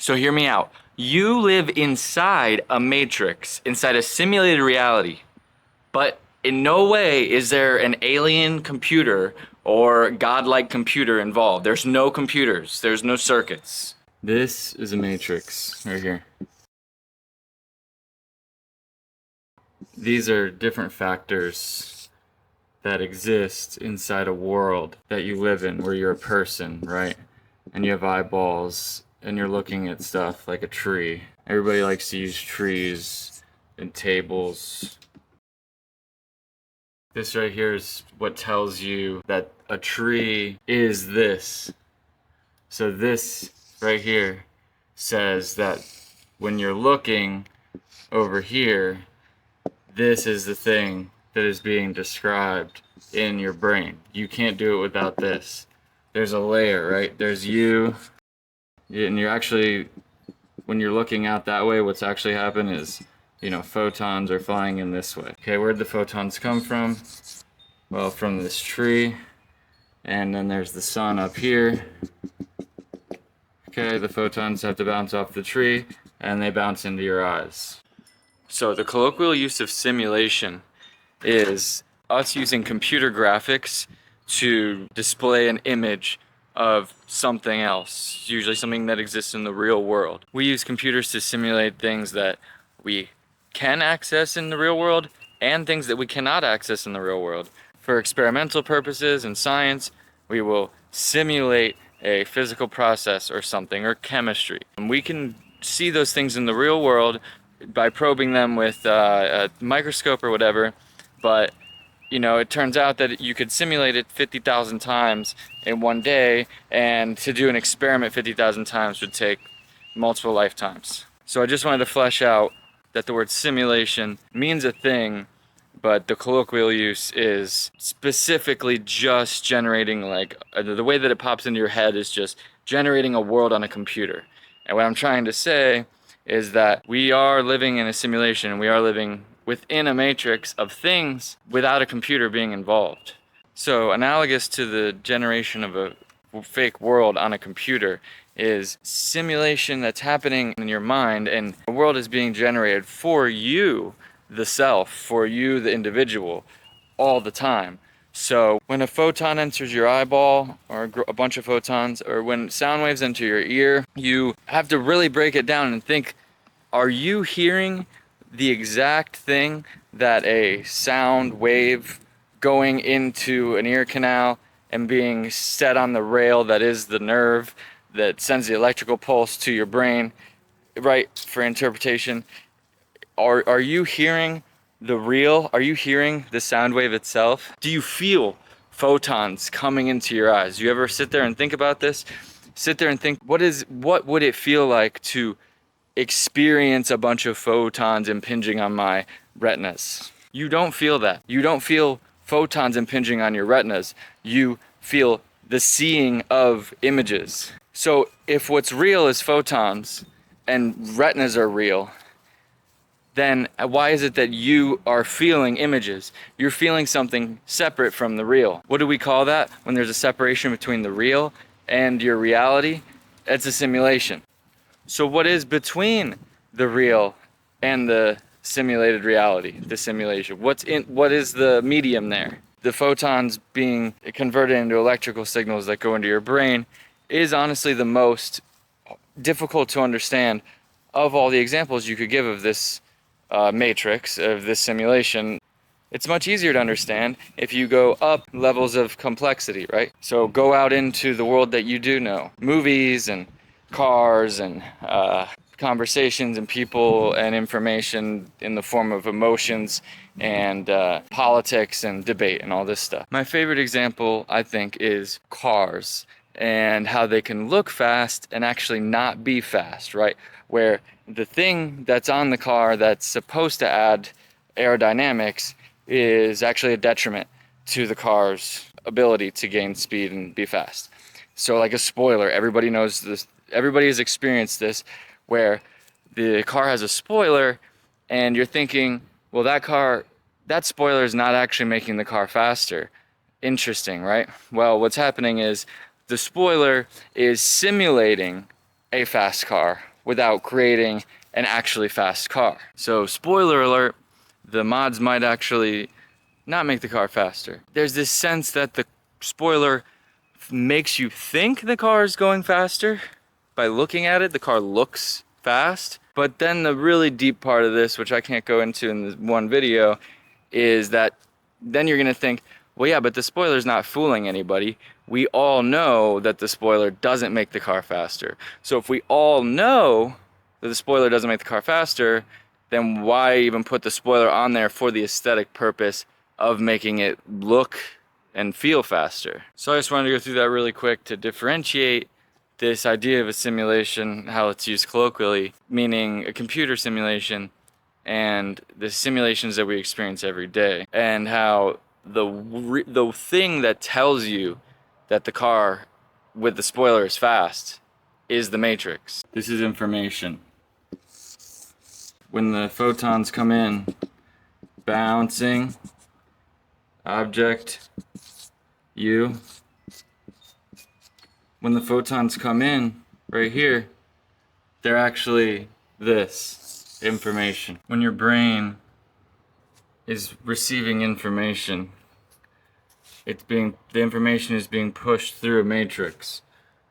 So hear me out. You live inside a matrix, inside a simulated reality, but in no way is there an alien computer or godlike computer involved. There's no computers, there's no circuits. This is a matrix right here. These are different factors that exist inside a world that you live in where you're a person, right? And you have eyeballs and you're looking at stuff like a tree. Everybody likes to use trees and tables. This right here is what tells you that a tree is this. So this right here says that when you're looking over here, this is the thing that is being described in your brain. You can't do it without this. There's a layer, right? There's you, and you're actually, when you're looking out that way, what's actually happened is, photons are flying in this way. Okay, where'd the photons come from? Well, from this tree, and then there's the sun up here. Okay, the photons have to bounce off the tree, and they bounce into your eyes. So the colloquial use of simulation is us using computer graphics to display an image of something else, usually something that exists in the real world. We use computers to simulate things that we can access in the real world and things that we cannot access in the real world. For experimental purposes in science, we will simulate a physical process or something, or chemistry. And we can see those things in the real world by probing them with a microscope or whatever, but it turns out that you could simulate it 50,000 times in one day, and to do an experiment 50,000 times would take multiple lifetimes. So I just wanted to flesh out that the word simulation means a thing, but the colloquial use is specifically just generating, the way that it pops into your head is just generating a world on a computer. And what I'm trying to say is that we are living in a simulation, and we are living within a matrix of things without a computer being involved. So analogous to the generation of a fake world on a computer is simulation that's happening in your mind, and the world is being generated for you, the self, for you, the individual, all the time. So when a photon enters your eyeball, or a bunch of photons, or when sound waves enter your ear, you have to really break it down and think, are you hearing the exact thing that a sound wave going into an ear canal and being set on the rail that is the nerve that sends the electrical pulse to your brain, right, for interpretation? Are you hearing the real? Are you hearing the sound wave itself? Do you feel photons coming into your eyes? Do you ever sit there and think about this? Sit there and think, what would it feel like to experience a bunch of photons impinging on my retinas? You don't feel that. You don't feel photons impinging on your retinas. You feel the seeing of images. So if what's real is photons and retinas are real, then why is it that you are feeling images? You're feeling something separate from the real. What do we call that when there's a separation between the real and your reality? It's a simulation. So what is between the real and the simulated reality, the simulation? What is the medium there? The photons being converted into electrical signals that go into your brain is honestly the most difficult to understand of all the examples you could give of this matrix, of this simulation. It's much easier to understand if you go up levels of complexity, right? So go out into the world that you do know. Movies and cars and conversations and people and information in the form of emotions and politics and debate and all this stuff. My favorite example, I think, is cars and how they can look fast and actually not be fast, right? Where the thing that's on the car that's supposed to add aerodynamics is actually a detriment to the car's ability to gain speed and be fast. So like a spoiler, everybody knows this, everybody has experienced this, where the car has a spoiler and you're thinking, well, that spoiler is not actually making the car faster. Interesting, right? Well, what's happening is the spoiler is simulating a fast car without creating an actually fast car. So spoiler alert, the mods might actually not make the car faster. There's this sense that the spoiler makes you think the car is going faster. By looking at it, the car looks fast. But then the really deep part of this, which I can't go into in this one video, is that then you're gonna think, well, yeah, but the spoiler's not fooling anybody. We all know that the spoiler doesn't make the car faster. So if we all know that the spoiler doesn't make the car faster, then why even put the spoiler on there for the aesthetic purpose of making it look and feel faster? So I just wanted to go through that really quick to differentiate this idea of a simulation, how it's used colloquially, meaning a computer simulation, and the simulations that we experience every day, and how the thing that tells you that the car with the spoiler is fast is the matrix. This is information. When the photons come in, bouncing, object, you. When the photons come in, right here, they're actually this, information. When your brain is receiving information, the information is being pushed through a matrix.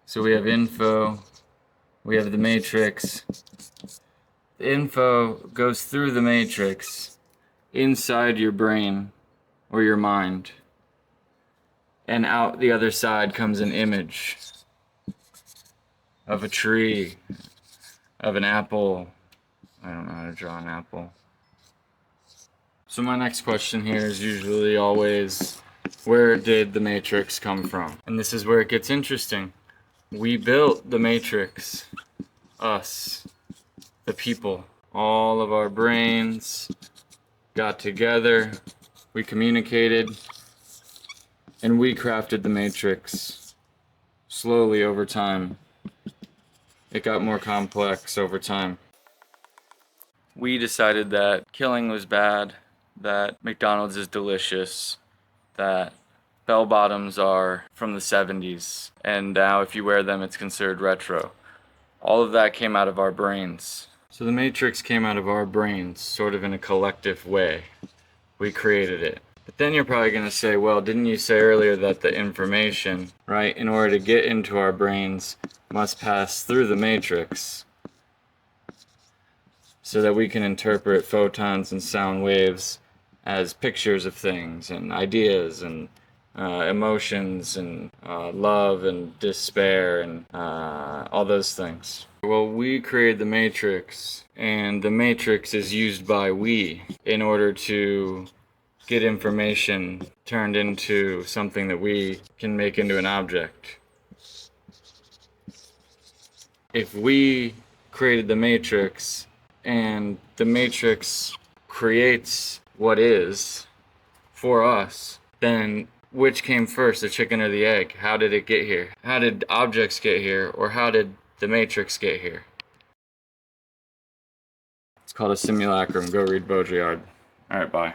So we have info, we have the matrix. The info goes through the matrix inside your brain or your mind, and out the other side comes an image of a tree, of an apple. I don't know how to draw an apple. So my next question here is usually always, where did the matrix come from? And this is where it gets interesting. We built the matrix, us, the people. All of our brains got together, we communicated, and we crafted the matrix slowly over time. It got more complex over time. We decided that killing was bad, that McDonald's is delicious, that bell bottoms are from the 70s, and now if you wear them it's considered retro. All of that came out of our brains. So the matrix came out of our brains, sort of in a collective way. We created it. But then you're probably going to say, well, didn't you say earlier that the information, right, in order to get into our brains, must pass through the matrix so that we can interpret photons and sound waves as pictures of things and ideas and emotions and love and despair and all those things. Well, we created the matrix, and the matrix is used by we in order to get information turned into something that we can make into an object. If we created the matrix and the matrix creates what is for us, then which came first, the chicken or the egg? How did it get here? How did objects get here, or how did the matrix get here? It's called a simulacrum. Go read Baudrillard. Alright, bye.